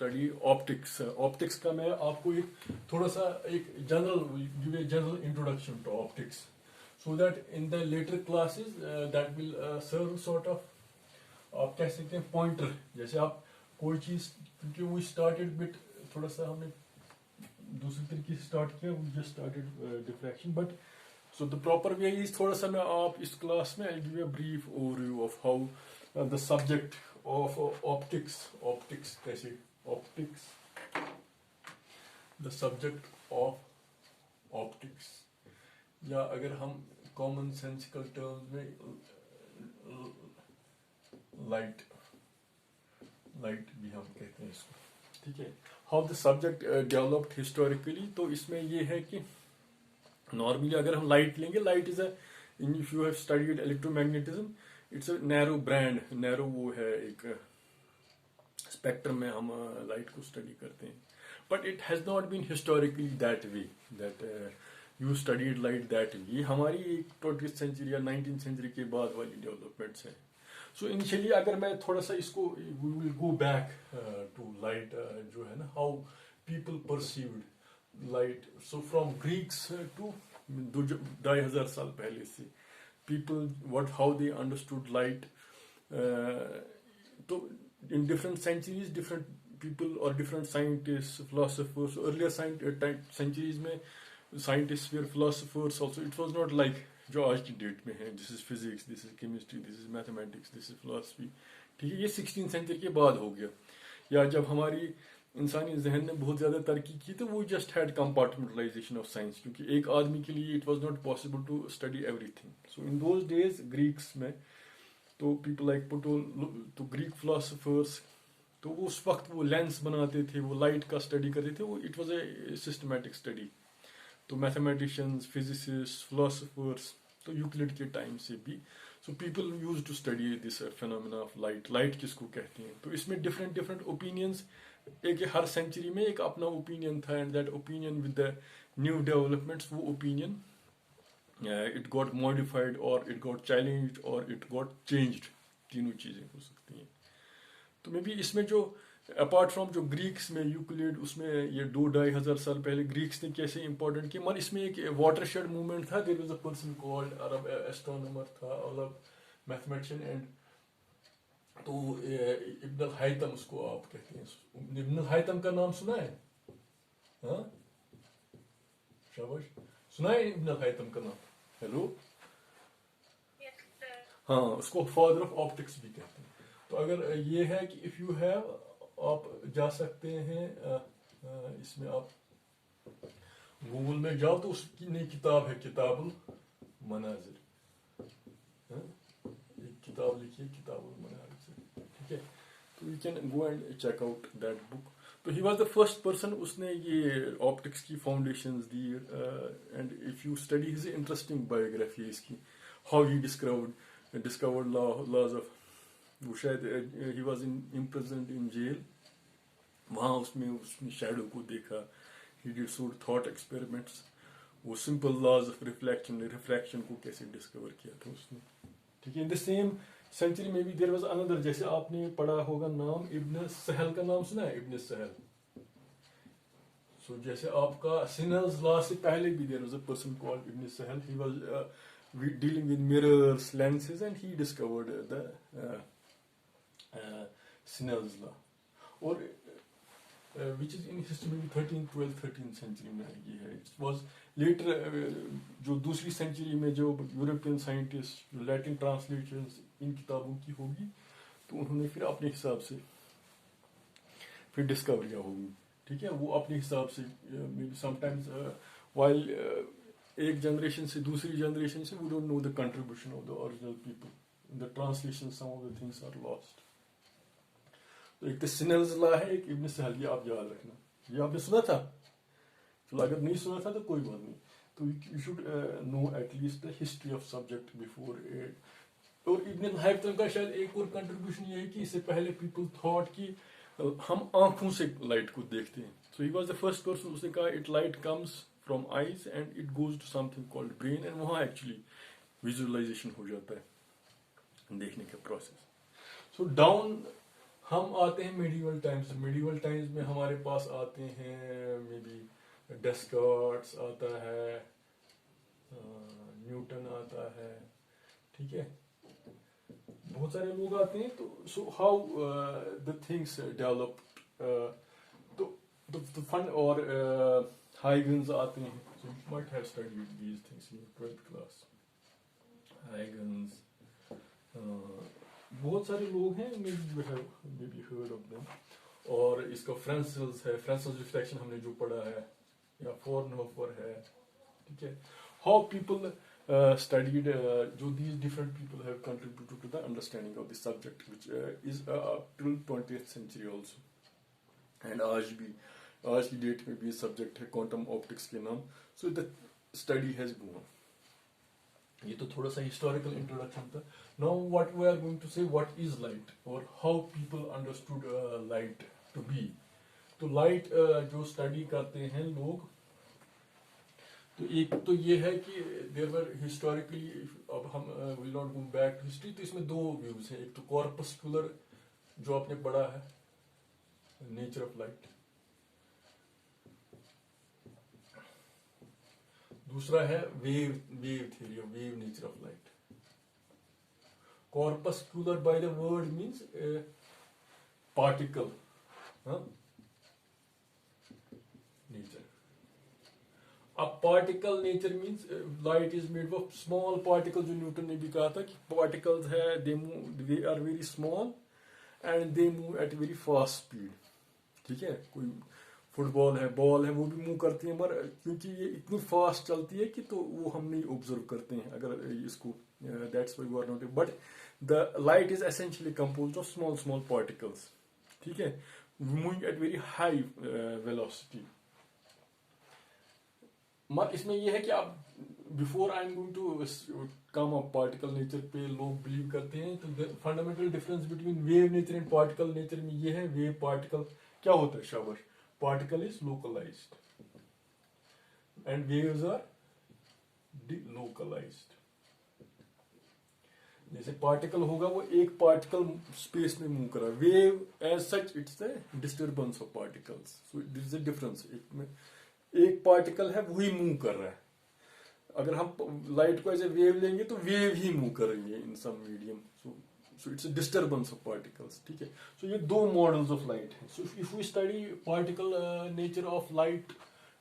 study optics. Optics का मैं आपको एक थोड़ा सा एक give a general introduction to optics, so that in the later classes that will serve sort of आप कह सकते हैं pointer. जैसे आप कोई चीज, क्योंकि we started bit थोड़ा सा हमने दूसरी तरीके से start किया, we just started diffraction, but so the proper way is थोड़ा सा मैं आप इस class में I'll give you a brief overview of how the subject of optics कैसे optics, the subject of optics, या अगर हम common sensical terms में light भी हम कहते हैं इसको, ठीक है. How the subject developed historically, तो इसमें ये है कि normally अगर हम light लेंगे, light is a, if you have studied electromagnetism, it's a narrow वो है एक spectrum में हम light को study करते हैं, but it has not been historically that way that you studied light that way. ये हमारी 20th century या 19th century के बाद वाली developments है. So initially अगर मैं थोड़ा सा इसको we will go back to light, जो है ना, how people perceived light. So from Greeks to 2000 साल पहले से people how they understood light. तो in different centuries different people or different scientists, philosophers, earlier centuries में scientists were philosophers also. It was not like जो आज की date में है, this is physics, this is chemistry, this is mathematics, this is philosophy, ठीक है. ये 16th century के बाद हो गया, या जब हमारी इंसानी जहन ने बहुत ज़्यादा तरक्की की तो वो just had compartmentalisation of science, क्योंकि एक आदमी के लिए it was not possible to study everything. So in those days Greeks में तो पीपल लाइक प्लूटो, तो ग्रीक फिलोसफर्स, तो वो उस वक्त वो लेंस बनाते थे, वो लाइट का स्टडी करते थे, वो it was a systematic study. तो मैथमेटिशियंस, फिजिसिस्ट, फिलोसफर्स, तो यूक्लिड के टाइम से भी so people use to study this phenomena of light. Light किसको कहते हैं, तो इसमें डिफरेंट ओपिनियंस, एक हर सेंचुरी में एक अपना ओपिनियन था, and that opinion with the new developments, वो ओपिनियन इट गॉट मॉडिफाइड और इट गॉट चैलेंज्ड और इट गॉट चेंज्ड. तीनों चीजें हो सकती हैं. तो मे बी इसमें जो अपार्ट फ्रॉम जो ग्रीक्स में यूक्लिड, उसमें ये 2-2,500 साल पहले ग्रीक्स ने कैसे इंपॉर्टेंट किया, मन इसमें एक वाटरशेड मूवमेंट था. There was a person called Arab astronomer था, अरब मैथमेटिशियन, एंड तो इब्न अल हैतम उसको आप कहते हैं. इब्न अल हैतम का नाम सुना है? हाँ, शाबाश, सुना है इब्न अल हैतम का नाम? हेलो, हाँ, उसको फादर ऑफ ऑप्टिक्स भी कहते हैं. तो अगर ये है कि इफ यू हैव, आप जा सकते हैं इसमें, आप गूगल में जाओ तो उसकी नई किताब है, किताबुल मनाजिर, एक किताब लिखी है किताबुल मनाजिर, ठीक है. तो you can go and check out that book. तो he was the first person, उसने ये ऑप्टिक्स की फाउंडेशंस दी, and if you study his interesting biography इसकी, how he discovered laws of, वो शायद he was imprisoned in jail, वहाँ उसने शैडो को देखा, he did so thought experiments, वो सिंपल लॉज ऑफ रिफ्रैक्शन को कैसे डिस्कवर किया था उसने, ठीक है. इन द सेम सेंचुरी में भी देयर वाज अनदर, जैसे आपने पढ़ा होगा नाम, इब्न सहल का नाम सुना है? इब्न सहल, सो जैसे आपका सिनल्स लॉ से पहले भी there was a person called Ibn Sahl. He was dealing with mirrors, lenses, and he discovered the Snell's law, और which is in history maybe 13th century में ये है. It was later जो दूसरी सेंचुरी में जो यूरोपियन साइंटिस्ट लैटिन ट्रांसलेशंस इन किताबों की होगी, तो उन्होंने फिर अपने हिसाब से फिर डिस्कवरियाँ होगी, ठीक है. वो अपने हिसाब से मे बी समटाइम्स वाइल एक जनरेशन से दूसरी जनरेशन से, we don't know the contribution of the original people in the translation, some of the things are lost. तो एक तो सिनल्स लॉ है, एक इब्न सहल, ये आप याद रखना. ये आपने सुना था? चलो अगर नहीं सुना था तो कोई बात नहीं. तो you should know at least the history of subject before it. और इब्न हैतम का शायद एक और कंट्रीब्यूशन ये है कि इससे पहले पीपल थॉट कि हम आंखों से लाइट को देखते हैं. So he was the first person, उसने कहा it light comes from eyes and it goes to something called brain, and वहाँ एक्चुअली विजुअलाइजेशन हो जाता है देखने का प्रोसेस. सो डाउन हम आते हैं medieval times. medieval times में हमारे पास आते हैं मे बी डेस्कार्ट्स आता है, न्यूटन आता है, ठीक है, बहुत सारे लोग आते हैं. तो so how the things developed, तो फन और हाइगन्स आते हैं. So you might have studied these things in 12th class. Huygens, बहुत सारे लोग हैं, may be heard of them. और इसका फ्रेंसेल्स है, फ्रेंसेल्स रिफ्लेक्शन हमने जो पढ़ा है, या फोरनहोफर है, ठीक है. How people studied, these different people have contributed to the understanding of the subject, which is till 20th century also. And आज की डेट में भी ये सब्जेक्ट है क्वांटम ऑप्टिक्स के नाम. So the study has gone. ये तो थोड़ा सा हिस्टोरिकल इंट्रोडक्शन था. Now what we are going to say, what is light और how people understood light to be. तो लाइट जो स्टडी करते हैं लोग, तो एक तो ये है कि देयर वर हिस्टोरिकली, अब हम will not go back to history, तो इसमें दो व्यूज हैं. एक तो कॉर्पस्कुलर जो आपने पढ़ा है, नेचर ऑफ लाइट. दूसरा है wave theory, wave nature of light. Corpuscular by the word means particle nature. अब particle nature means light is made of small particle. जो न्यूटन ने भी कहा था कि पार्टिकल्स है, they are very small and they move at very fast speed. ठीक है, कोई फुटबॉल है, बॉल है, वो भी मूव करती है, मगर क्योंकि ये इतनी फास्ट चलती है कि तो वो हम नहीं ऑब्जर्व करते हैं अगर इसको. That's why we are not, but the light is essentially composed of small particles. ठीक है, moving at very high velocity. मगर इसमें यह है कि आप, before I am going to come up particle nature पे, लोग बिलीव करते हैं. तो fundamental difference between wave nature and particle nature में ये है, वेव पार्टिकल क्या होता है, शाबाश. Particle is localized and waves are delocalised. जैसे पार्टिकल होगा वो एक पार्टिकल स्पेस में मूव कर रहा है. Wave as such it's the disturbance of particles. So this is a difference. एक पार्टिकल है वही मूव कर रहा है. अगर हम लाइट को एज ए वेव लेंगे तो वेव ही मूव करेंगे in some medium. So it's a disturbance of particles. ठीक है, सो ये दो मॉडल्स ऑफ लाइट हैं. So if we study particle nature of light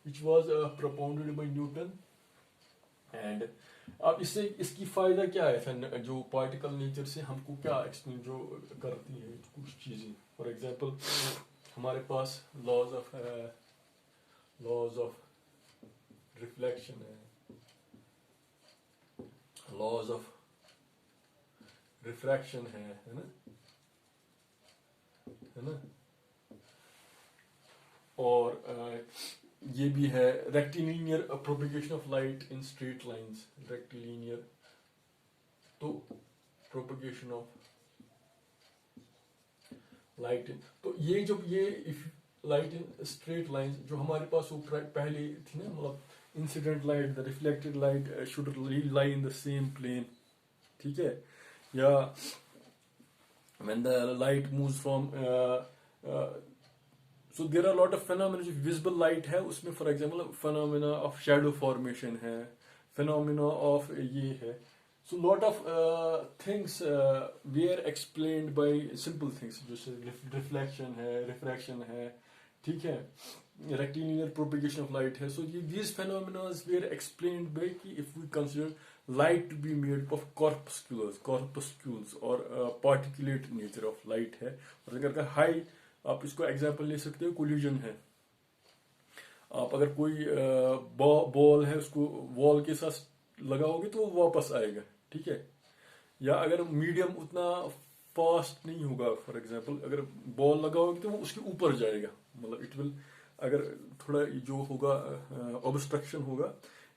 which was propounded by Newton, and अब इससे इसकी फायदा क्या है, जो पार्टिकल नेचर से हमको क्या एक्सप्लेन जो करती है कुछ चीजें. फॉर एग्जांपल हमारे पास लॉज ऑफ रिफ्लेक्शन है, लॉज ऑफ रिफ्रैक्शन है ना, और ये भी है rectilinear propagation of light in straight lines. Rectilinear तो प्रोपगेशन ऑफ लाइट इन, तो ये जब ये if light in straight lines जो हमारे पास वो पहले थी ना, मतलब incident light, the reflected light should lie in the same plane. ठीक है, या when the light moves from so there are a lot of phenomena. जो visible light है उसमें for example phenomena of shadow formation है, phenomena of ये है. So lot of things were explained by simple things, जैसे reflection है, refraction है, ठीक है, rectilinear propagation of light है. So these phenomena were explained by कि if we consider light to be made of corpuscles और particulate nature of light है. और अगर हाई, आप इसको एग्जांपल ले सकते हो, कोलिजन है. आप अगर कोई बॉल है उसको वॉल के साथ लगाओगे तो वो वापस आएगा. ठीक है, या अगर मीडियम उतना फास्ट नहीं होगा, फॉर एग्जांपल अगर बॉल लगाओगे तो वो उसके ऊपर जाएगा, मतलब इट विल, अगर थोड़ा जो होगा ऑब्स्ट्रक्शन होगा,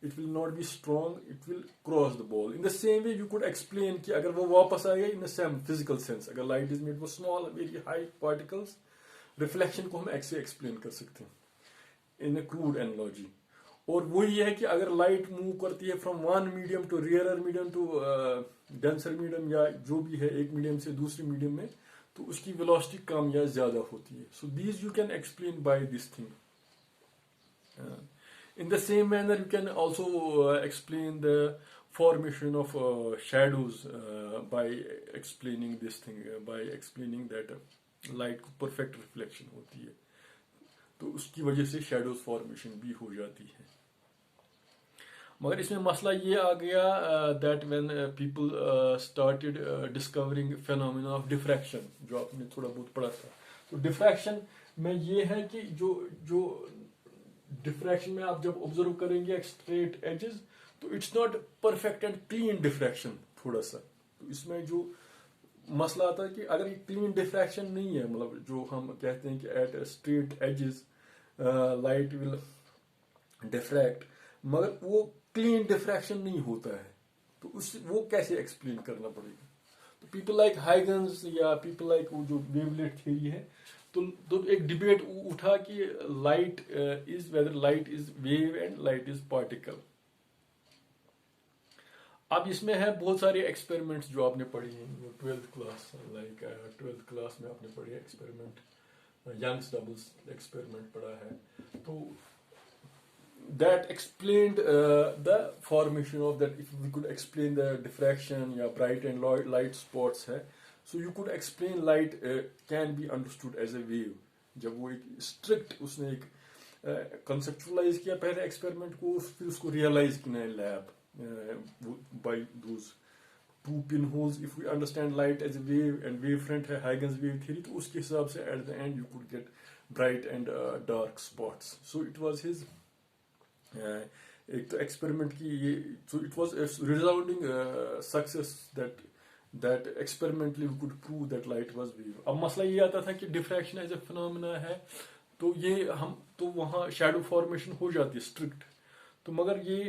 it will not be strong, it will cross the ball. In the same way you could explain कि अगर वो वापस आएगा in the same physical sense, अगर light is made for small very high particles, reflection को हम ऐसे explain कर सकते हैं in a crude analogy. और वही है कि अगर light move करती है from one medium to rarer medium to denser medium, या जो भी है एक medium से दूसरी medium में, तो उसकी वेलोसिटी कम या ज़्यादा होती है. So these you can explain by this thing. In the same manner, you can also explain the formation of shadows by explaining this thing, by explaining that light को perfect reflection होती है, तो उसकी वजह से shadows formation भी हो जाती है. मगर इसमें मसला ये आ गया that when people started discovering phenomena of diffraction, जो आपने थोड़ा बहुत पढ़ा था. तो diffraction में ये है कि जो डिफ्रैक्शन में आप जब ऑब्जर्व करेंगे स्ट्रेट एजेस, तो it's not perfect and clean diffraction थोड़ा सा. तो इसमें जो मसला आता है कि अगर ये क्लीन डिफ्रैक्शन नहीं है, मतलब जो हम कहते हैं कि at straight edges light will diffract, मगर वो क्लीन डिफ्रैक्शन नहीं होता है, तो वो कैसे एक्सप्लेन करना पड़ेगा. तो पीपल लाइक हाइगन्स या पीपल लाइक वो जो वेवलेट थ्योरी है, तो एक डिबेट उठा कि light is whether light is wave and light is particle. अब इसमें है बहुत सारे एक्सपेरिमेंट्स जो आपने पढ़ी हैं 12th class, like 12th class में आपने पढ़ी एक्सपेरिमेंट, यंग्स डबल्स एक्सपेरिमेंट पढ़ा है. तो that explained the formation of that. If we could explain the diffraction या bright and light spots है, so you could explain light can be understood as a wave. जब वो एक strict उसने एक conceptualize किया पहले एक्सपेरिमेंट को, फिर उसको realize किया lab by those two pinholes. If we understand light as a wave and wavefront है Huygens wave theory, तो उसके हिसाब से at the end you could get bright and dark spots. So it was his एक तो experiment की ये, so it was a resounding success that experimentally we could prove that light was wave. अब मसला ये आता था कि डिफ्रैक्शन एज ए फिनोमेना है, तो ये हम तो वहाँ शैडो फॉर्मेशन हो जाती है स्ट्रिक्ट. तो मगर ये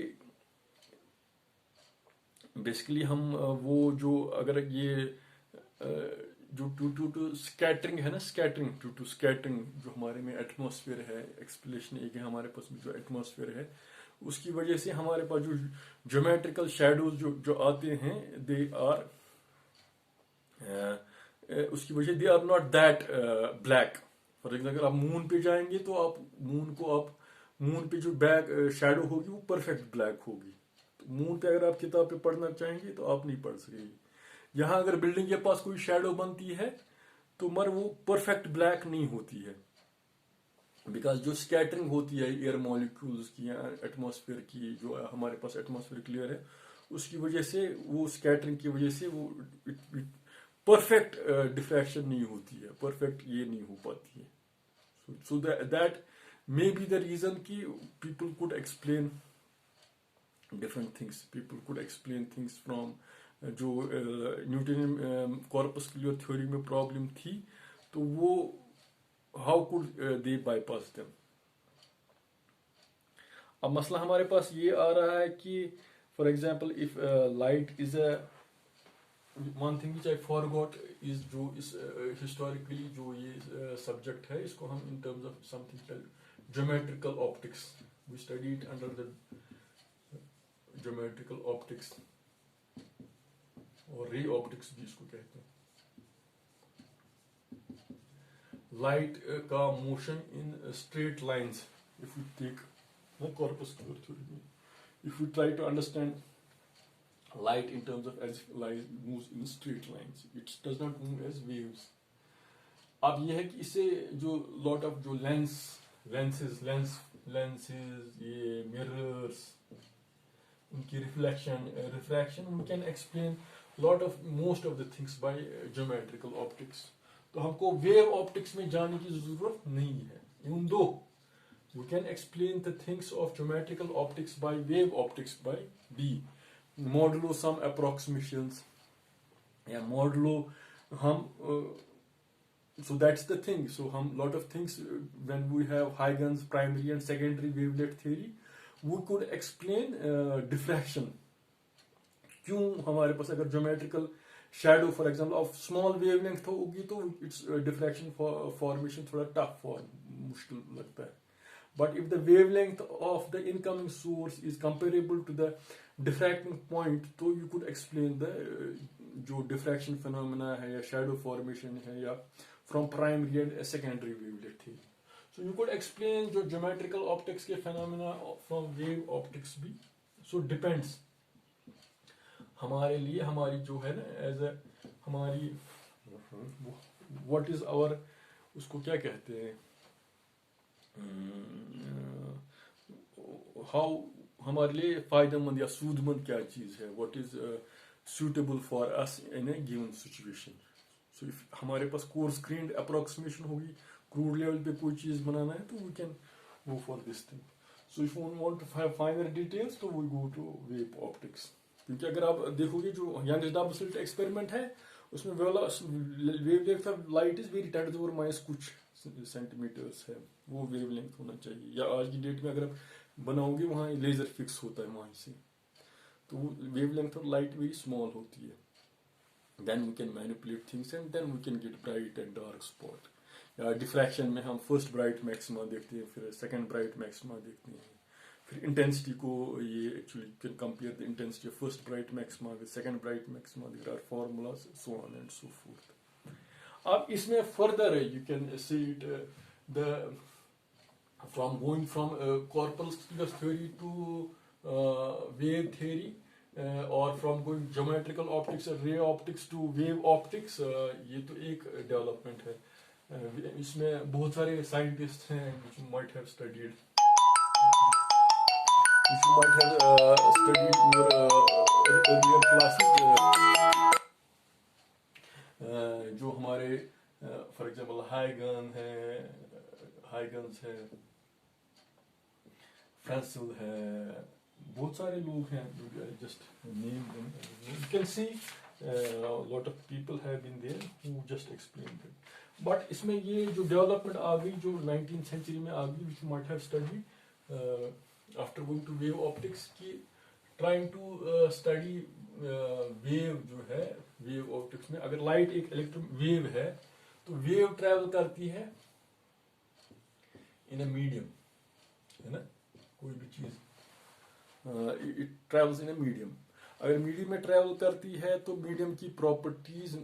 बेसिकली हम वो जो अगर ये जो टू स्कैटरिंग है ना, स्कैटरिंग टू स्कैटरिंग जो हमारे में एटमॉस्फेयर है, एक्सप्लेनेशन एक है हमारे पास में जो एटमॉस्फेयर है, उसकी वजह से हमारे पास जो ज्योमेट्रिकल शैडोज जो आते हैं, दे आर उसकी वजह they are not that black. For example अगर आप मून पे जाएंगे तो आप मून पे जो बैक शैडो होगी वो परफेक्ट ब्लैक होगी. तो मून पे अगर आप किताब पे पढ़ना चाहेंगे तो आप नहीं पढ़ सकेंगे. यहाँ अगर बिल्डिंग के पास कोई शैडो बनती है तो मगर वो परफेक्ट ब्लैक नहीं होती है, बिकॉज जो स्कैटरिंग होती है एयर मॉलिक्यूल्स की या एटमॉस्फेयर की, जो हमारे पास एटमॉस्फेयर क्लियर है, उसकी वजह से वो स्कैटरिंग की वजह से वो परफेक्ट डिफ्रैक्शन नहीं होती है, परफेक्ट ये नहीं हो पाती है. So that may be the reason कि people could explain different things, people could explain things from जो न्यूटन कॉर्पस्कुलर थ्योरी में प्रॉब्लम थी, तो वो how could they bypass them. अब मसला हमारे पास ये आ रहा है कि for example if light is a one thing which I forgot is जो इस हिस्टोरिकली जो ये सब्जेक्ट है, इसको हम in terms of something geometrical optics, we studied under the geometrical optics और रे ऑप्टिक्स भी इसको कहते हैं. लाइट का motion in straight lines, if you take corpuscular theory, if you try to understand light in terms of as light moves in straight lines, it does not move as waves. अब यह है कि इसे जो lot of जो lenses ये mirrors, उनकी refraction, we can explain most of the things by geometrical optics. तो हमको wave optics में जाने की जरूरत नहीं है, even though we can explain the things of geometrical optics by wave optics by B. Modulo some approximations, yeah, modulo hum so that's the thing. So lot of things when we have Huygens primary and secondary wavelet theory, we could explain diffraction. क्यों हमारे पास अगर geometrical shadow for example of small wavelength होगी तो its diffraction formation थोड़ा tough for मुश्किल लगता है. But if the wavelength of the incoming source is comparable to the diffracting point, so you could explain the जो diffraction phenomena है या shadow formation है या from primary and secondary wavelet थी. सो यू कुड एक्सप्लेन जो geometrical optics के phenomena from wave optics भी. So depends हमारे लिए, हमारी जो है ना एज ए हमारी व्हाट इज आवर, उसको क्या कहते हैं, हाउ हमारे लिए फायदेमंद या सूदमंद क्या चीज़ है, what is suitable for us in a given situation. So if हमारे पास coarse grained approximation होगी, crude level पे कोई चीज़ बनाना है तो we can go for this thing. So if you want to have finer details तो we go to wave optics. क्योंकि अगर आप देखोगे जो यंग डबल स्लिट एक्सपेरिमेंट है उसमें wavelength of light is very 10⁻⁻ कुछ सेंटीमीटर्स है, वो वेवलेंथ होना चाहिए. या आज की डेट में अगर आप बनाओगे वहाँ लेजर फिक्स होता है वहीं से, तो wavelength of light very small होती है. Then we can manipulate things and then we can get bright and dark spot. या डिफ्रैक्शन में हम फर्स्ट ब्राइट मैक्सिमा देखते हैं, फिर सेकंड ब्राइट मैक्सिमा देखते हैं, फिर इंटेंसिटी को ये actually can compare the intensity of first bright maxima with second bright maxima. There are formulas so on and so forth. अब इसमें further you can see it the from going from corpuscular theory to wave theory or from going geometrical optics or ray optics to wave optics, ये तो एक development है. इसमें बहुत सारे scientist हैं which might have studied in your earlier classes, जो हमारे फॉर एग्जाम्पल हाइगन्स है, फ्रांसिल है, बहुत सारे लोग हैं. Just name them, you can see lot of people have been there who just explained it. But इसमें ये जो डेवलपमेंट आ गई जो 19th सेंचुरी में आ गई, which you might have studied after going to wave optics, की ट्राइंग टू स्टडी वेव जो है वेव ऑप्टिक्स में. अगर लाइट एक इलेक्ट्रो वेव है तो वेव ट्रैवल करती है इन अ मीडियम, है ना, कोई भी चीज it travels in a medium. अगर मीडियम में ट्रैवल करती है तो मीडियम की प्रॉपर्टीज,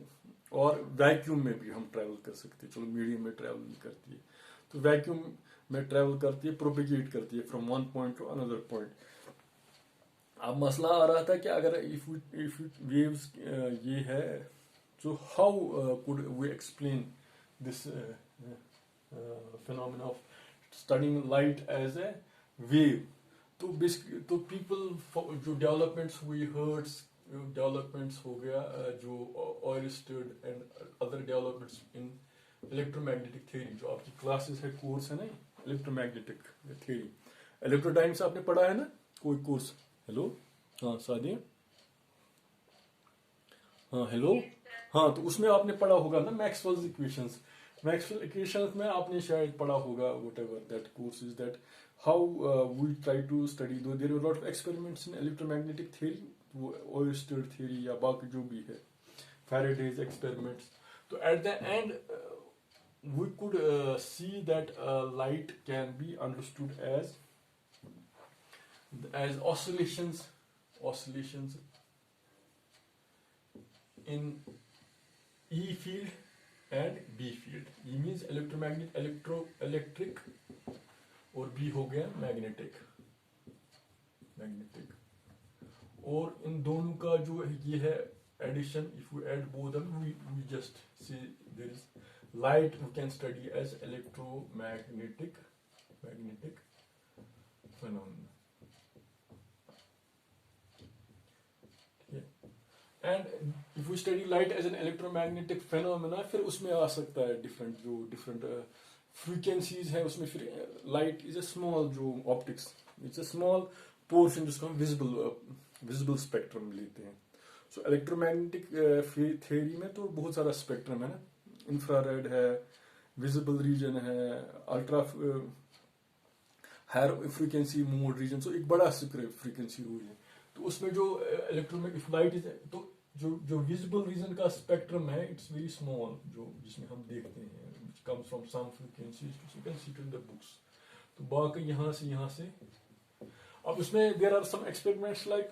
और वैक्यूम में भी हम ट्रैवल कर सकते हैं. चलो मीडियम में ट्रैवल नहीं करती है तो वैक्यूम में ट्रैवल करती है, प्रोपिगेट करती है from one point two another point. अब मसला आ रहा था कि अगर इफ वेव्स ये है, so how could we explain this phenomenon of studying light as a wave? तो बेसिकली तो पीपल जो डेवलपमेंट्स हुई, हर्ट्स डेवलपमेंट्स हो गया, जो Oersted and other developments in electromagnetic theory, जो आपकी क्लासेस है, कोर्स है ना इलेक्ट्रोमैग्नेटिक थ्योरी. इलेक्ट्रोडायनेमिक्स आपने पढ़ा है ना कोई कोर्स? हेलो, हाँ सादिया, हाँ हेलो, हाँ तो उसमें आपने पढ़ा होगा ना मैक्सवेल्स इक्वेशंस. मैक्सवेल इक्वेशंस में आपने शायद पढ़ा होगा, whatever that course is that, how we try to study, though there are lot of experiments in electromagnetic theory, वो ओयस्टर थ्योरी या बाकी जो भी है, फैराडेज एक्सपेरिमेंट्स. तो at the end we could see that light can be understood as oscillations in E field and B field. E means electric और B हो गया मैग्नेटिक. और इन दोनों का जो ये है addition, if we add both them, we just see there is light we can study as electromagnetic phenomena. And if we study light as an electromagnetic phenomena, फिर उसमें आ सकता है different frequencies है उसमें. फिर light is a small जो optics, it's a small portion जिसको हम visible spectrum लेते हैं. So electromagnetic theory में तो बहुत सारा spectrum है ना, इंफ्रारेड है, विजिबल रीजन है, ultra higher frequency mode region. So एक बड़ा फ्रीक्वेंसी रूल है. तो उसमें जो इलेक्ट्रोमैग्नेटिक लाइट है, तो जो विजिबल रीजन का स्पेक्ट्रम है, इट्स वेरी स्मॉल, जो जिसमें हम देखते हैं, which comes from some frequencies to you can see it in the books. तो बाकी यहाँ से अब उसमें there are some experiments like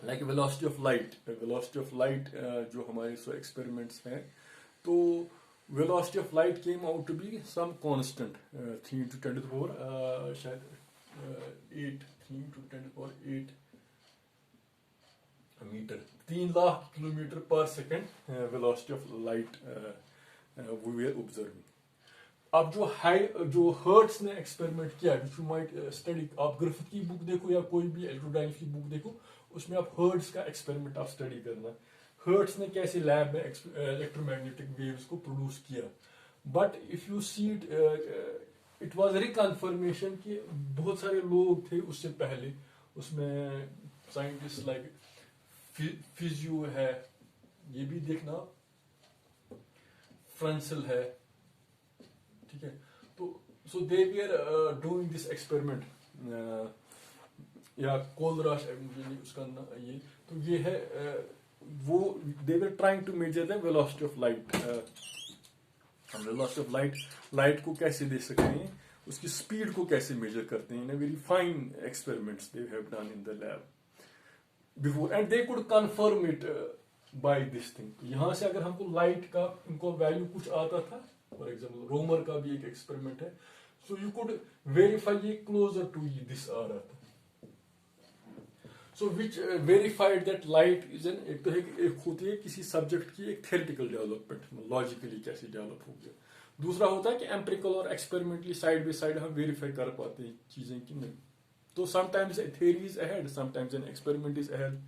like velocity of light जो हमारे सो एक्सपेरिमेंट्स हैं, तो velocity of light came out to be some constant 3 into 10 to the power शायद 8 3 into 10 to the power 8 meter, 3 lakh kilometer per second velocity of light we were observing. अब जो Hertz ने experiment किया, you might study, आप Griffiths की book देखो या कोई भी इलेक्ट्रोडायनेमिक्स की बुक देखो, उसमें आप हर्ट्स का एक्सपेरिमेंट आप स्टडी करना। हर्ट्स ने कैसे लैब में इलेक्ट्रोमैग्नेटिक वेव्स को प्रोड्यूस किया, but if you see it was reconfirmation कि बहुत सारे लोग थे उससे पहले, उसमें साइंटिस्ट लाइक फिजियो है, ये भी देखना, फ्रांसिल है, ठीक है। तो so they were doing this experiment, या कोलराश उसका ये, तो ये है वो they were trying to measure the velocity of light. हम वेलोसिटी ऑफ लाइट को कैसे दे सकते हैं, उसकी स्पीड को कैसे मेजर करते हैं, in very fine experiments they have done in the lab before, and they could confirm it by this thing. यहां से अगर हमको लाइट का इनको वैल्यू कुछ आता था, फॉर एग्जाम्पल रोमर का भी एक एक्सपेरिमेंट है, सो यू कुड वेरीफाई ये क्लोजर टू दिस आ रहा था, so which verified that light is an, एक होती है किसी सब्जेक्ट की एक थ्योरेटिकल डेवलपमेंट, लॉजिकली कैसे डेवलप हो गया। दूसरा होता है कि एम्पिरिकल और एक्सपेरिमेंटली साइड बाय साइड हम वेरीफाई कर पाते हैं चीजें कि नहीं। तो sometimes theory is ahead, sometimes an experiment is ahead.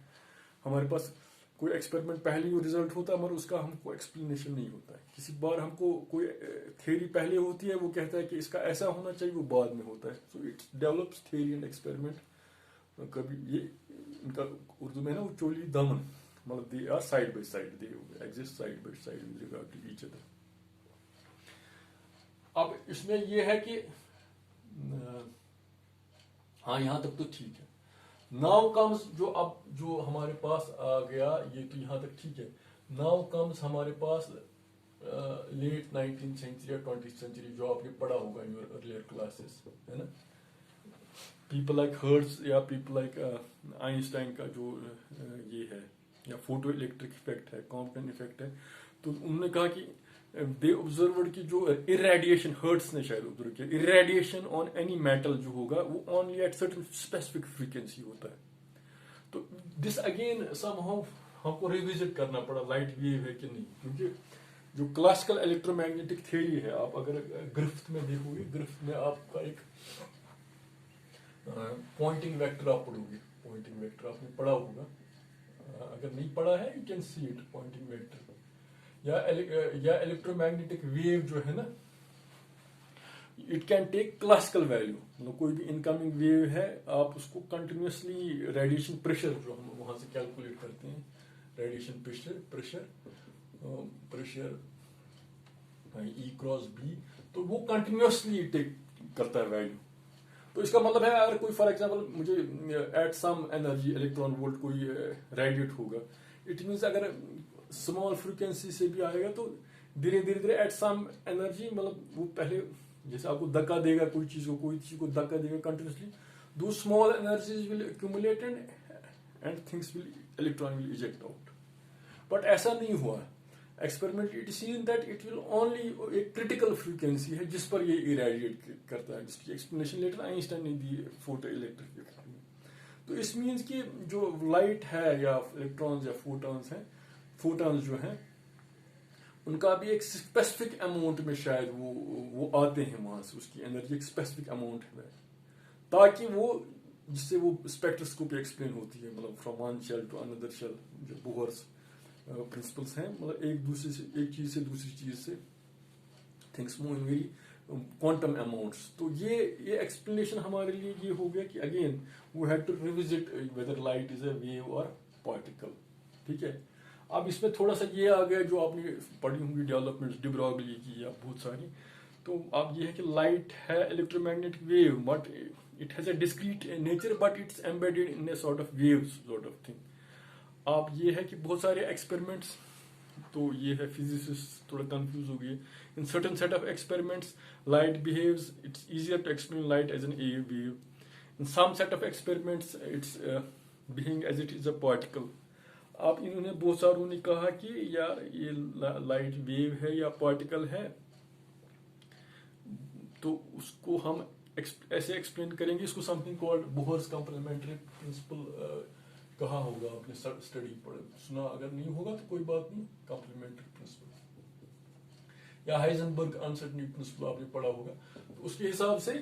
हमारे पास कोई एक्सपेरिमेंट पहले ही रिजल्ट होता है मगर उसका हमको एक्सप्लेनेशन नहीं होता है। किसी बार हमको कोई थ्योरी पहले होती है, वो कहता है कि इसका ऐसा होना चाहिए, वो बाद में होता है। So it develops theory and experiment. कभी ये इनका उर्दू में ना वो चोली दामन, मतलब they are side by side, they exist side by side with regard to each other. अब इसमें ये है कि हाँ यहां तक तो ठीक है। नाउ कम्स जो हमारे पास आ गया, ये तो यहाँ तक ठीक है। नाउ कम्स हमारे पास लेट 19th सेंचुरी या 20th सेंचुरी, जो आपने पढ़ा होगा इन योर अर्लियर क्लासेस, है ना। पीपल लाइक हर्ट्ज या पीपल लाइक आइंस्टाइन का जो ये है, या फोटो इलेक्ट्रिक इफेक्ट है, कॉम्पटन इफेक्ट है, तो उन्होंने कहा कि दे ऑब्जर्व्ड कि जो इरेडिएशन, हर्ट्ज ने शायद ऑब्जर्व किया, इरेडिएशन ऑन एनी मेटल जो होगा वो only at certain specific frequency होता है। तो दिस अगेन समहाउ हमको रिविजिट करना पड़ा, लाइट वेव है कि नहीं, क्योंकि जो क्लासिकल इलेक्ट्रोमैग्नेटिक थ्योरी है, आप अगर ग्रिफिथ में देखोगे, ग्रिफिथ में आपका एक पॉइंटिंग वेक्टर आप पढ़ोगे, पॉइंटिंग वेक्टर आपने पढ़ा होगा, अगर नहीं पढ़ा है you can see it, pointing vector या इलेक्ट्रोमैग्नेटिक वेव जो है ना, it can take classical value, मतलब कोई भी इनकमिंग वेव है, आप उसको कंटिन्यूसली रेडिएशन प्रेशर जो हम वहां से कैलकुलेट करते हैं, रेडिएशन प्रेशर ई क्रॉस बी, तो वो कंटिन्यूसली टेक करता है वैल्यू। तो इसका मतलब है अगर कोई फॉर एग्जांपल मुझे at some energy electron volt कोई रेडिएट होगा, इट मीन्स अगर स्मॉल फ्रीक्वेंसी से भी आएगा तो धीरे धीरे एट सम एनर्जी, मतलब वो पहले जैसे आपको धक्का देगा कोई चीज को धक्का देगा कंटिन्यूसली, दो small energies will accumulate and things will electron will eject out. But ऐसा नहीं हुआ experiment, it seen that it will only, एक क्रिटिकल फ्रीक्वेंसी है जिस पर ये इरेडिएट करता है, जिसकी एक्सप्लेनेशन लेटर आइंस्टाइन ने दी फोटो इलेक्ट्रिक। तो इस मीन्स कि जो लाइट है या इलेक्ट्रॉन्स या फोटॉन्स जो हैं, उनका भी एक स्पेसिफिक अमाउंट में शायद वो आते हैं वहां से, उसकी एनर्जी एक स्पेसिफिक अमाउंट है, ताकि वो जिससे वो स्पेक्ट्रोस्कोपी एक्सप्लेन होती है, मतलब from one shell to another shell, जो बोहर्स प्रिंसिपल्स हैं, मतलब एक चीज से दूसरी चीज से things move in very quantum amounts. तो ये एक्सप्लेनेशन हमारे लिए ये हो गया कि again we had to revisit whether light is a wave और पार्टिकल, ठीक है। अब इसमें थोड़ा सा ये आ गया जो आपने पढ़ी होंगी डेवलपमेंट्स डी ब्रॉगली की या बहुत सारी, तो अब ये है कि लाइट है electromagnetic wave, but it has a discrete nature, but it's embedded in a sort of waves sort of thing. अब ये है कि बहुत सारे एक्सपेरिमेंट्स, तो ये है फिजिसिस्ट थोड़ा कंफ्यूज हो गए। In certain set of experiments light behaves, it's easier to explain light as an a wave. In some set of experiments it's being as it is a particle. आप इन्होंने बहुत सारों ने कहा कि यार ये लाइट वेव है या पार्टिकल है, तो उसको हम ऐसे एक्सप्लेन करेंगे, इसको something called Bohr's complementary principle कहा होगा आपने, स्टडी सुना, अगर नहीं होगा तो कोई बात नहीं, कॉम्प्लीमेंट्री प्रिंसिपल या हाइजेनबर्ग अनसर्टेनिटी प्रिंसिपल आपने पढ़ा होगा। तो उसके हिसाब से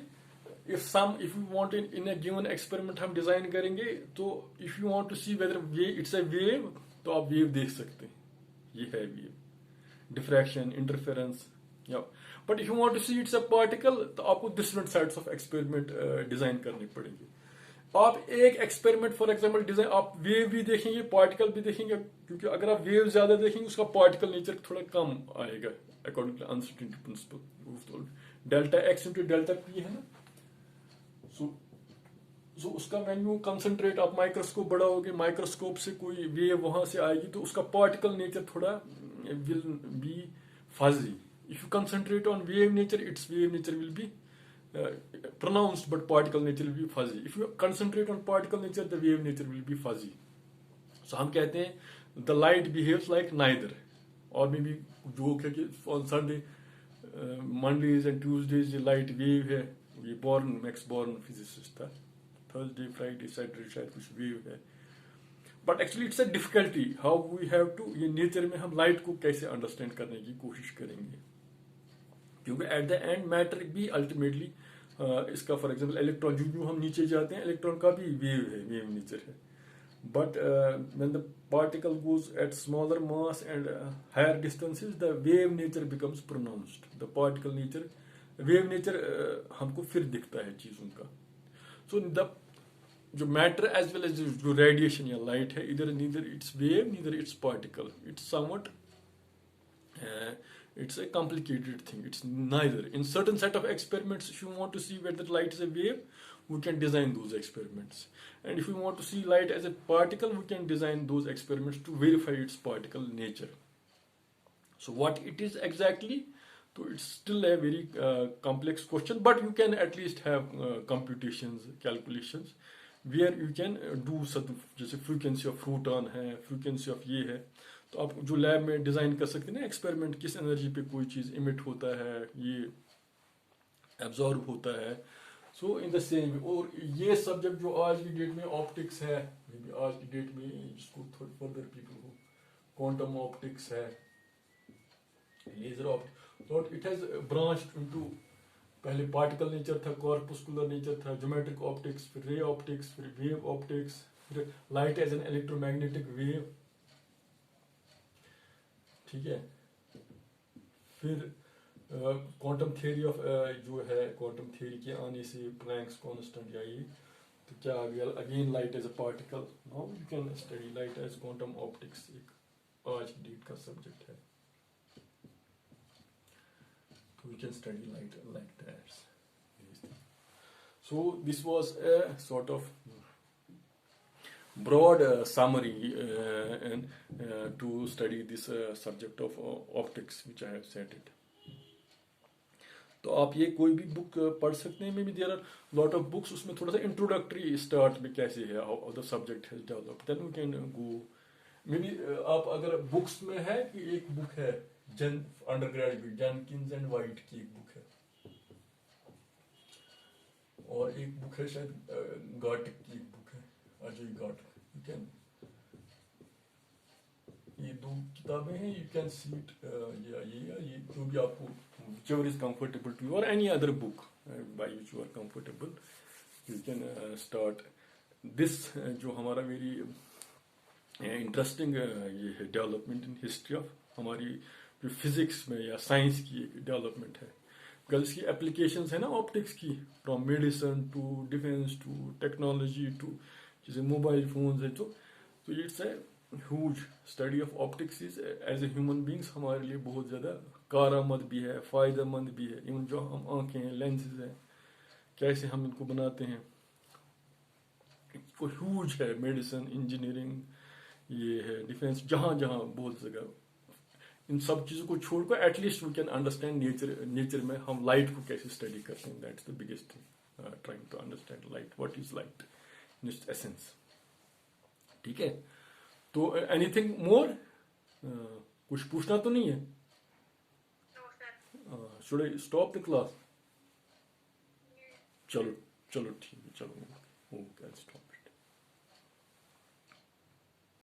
if you want in a given experiment हम डिजाइन करेंगे, तो if you want to see whether it's a wave, तो आप वेव देख सकते हैं, ये है वेव, डिफ्रैक्शन, इंटरफेरेंस, या but if you want to see it's a particle, तो आपको different sides of experiment design करने पड़ेंगे। आप एक एक्सपेरिमेंट फॉर एग्जांपल डिजाइन, आप वेव भी देखेंगे, पार्टिकल भी देखेंगे, क्योंकि अगर आप वेव ज्यादा देखेंगे उसका पार्टिकल नेचर थोड़ा कम आएगा according to uncertainty principle. Delta x into delta p है ना, सो उसका वैल्यू कंसंट्रेट, आप माइक्रोस्कोप बढ़ाओगे, माइक्रोस्कोप से कोई वेव वहां से आएगी, तो उसका पार्टिकल नेचर थोड़ा will be fuzzy. If you concentrate on wave nature, it's wave nature will be pronounced, but particle nature will be fuzzy. If you concentrate on particle nature, the wave nature will be fuzzy. So हम कहते हैं the light behaves like neither, or maybe joke है कि on Sunday, Mondays and Tuesdays ये light wave है, ये Max Born physicist था, Thursday, Friday, Saturday शायद कुछ wave है, but actually it's a difficulty how we have to, ये nature में हम light को कैसे understand करने की कोशिश करेंगे, क्योंकि एट द एंड मैटर भी अल्टीमेटली इसका फॉर एग्जांपल इलेक्ट्रॉन, जो हम नीचे जाते हैं इलेक्ट्रॉन का भी वेव है, वेव नेचर है, but when the particle goes at smaller mass and higher distances, the wave nature becomes pronounced, the particle nature, wave nature हमको फिर दिखता है चीजों का। सो द जो मैटर एज वेल एज जो रेडिएशन या लाइट है, इधर neither it's wave neither it's particle, it's something it's a complicated thing, it's neither. In certain set of experiments, if you want to see whether light is a wave, we can design those experiments, and if you want to see light as a particle, we can design those experiments to verify its particle nature. So what it is exactly, so it's still a very complex question, but you can at least have computations, calculations, where you can do certain, जैसे frequency of photon है, frequency of ये है, तो आप जो lab में design कर सकते हैं ना एक्सपेरिमेंट, किस एनर्जी पे कोई चीज इमिट होता है, ये एब्जॉर्ब होता है, सो इन द सेम। और ये सब्जेक्ट जो आज की डेट में ऑप्टिक्स है, आज की डेट में जिसको फर्दर पीपल को क्वांटम ऑप्टिक्स है, लेजर ऑप्टिक्स, तो इट हैज ब्रांच्ड इनटू, पहले पार्टिकल नेचर था, कॉर्पस्कुलर नेचर था, ज्योमेट्रिक ऑप्टिक्स, फिर रे ऑप्टिक्स, फिर वेव ऑप्टिक्स, फिर light as an electromagnetic wave, ठीक है, फिर क्वांटम थ्योरी ऑफ जो है, क्वांटम थ्योरी के आने से प्लैंक्स कांस्टेंट या ये, तो क्या आ गया, again light as a particle, now you can study light as quantum optics, एक आज की डेट का सब्जेक्ट है, तो you can study light like that. So this was a sort of broad summary and to study this subject of optics which I have said it. तो आप ये कोई भी बुक पढ़ सकते हैं, maybe there are lot of books, उसमें थोड़ा सा इंट्रोडक्टरी स्टार्ट में कैसे है, how the subject has developed, then we can go, maybe आप अगर बुक्स में है कि एक बुक है undergraduate Jenkins and White की एक बुक है, और एक बुक है शायद गाटिक की एक बुक है, अजय गाटिक, यू कैन, ये दो किताबें हैं, यू कैन सी इट, ये जो भी आपको, whichever is comfortable to you, or any other book by which you are comfortable, you can start this जो हमारा very interesting ये है डेवलपमेंट इन हिस्ट्री ऑफ हमारी जो फिजिक्स में या साइंस की एक डेवलपमेंट है, बिकॉज इसकी एप्लीकेशंस है ना ऑप्टिक्स की, from medicine to defence to technology to जैसे मोबाइल फोन्स है, तो it's a huge study of optics is as a human beings हमारे लिए बहुत ज़्यादा कारआमद भी है, फ़ायदेमंद भी है। इवन जो हम आंखें हैं, लेंसेज हैं, कैसे हम इनको बनाते हैं, इसको ह्यूज है, मेडिसिन, इंजीनियरिंग, ये है डिफेंस, जहाँ जहाँ बहुत जगह, इन सब चीज़ों को छोड़कर at least we can understand nature में हम लाइट को कैसे स्टडी करते हैं, that's the biggest thing, trying to understand light, what is light in its essence. ठीक है, तो एनीथिंग मोर, कुछ पूछना तो नहीं है? No, sir. Should I stop the class? चलो, चलो ठीक है, चलो।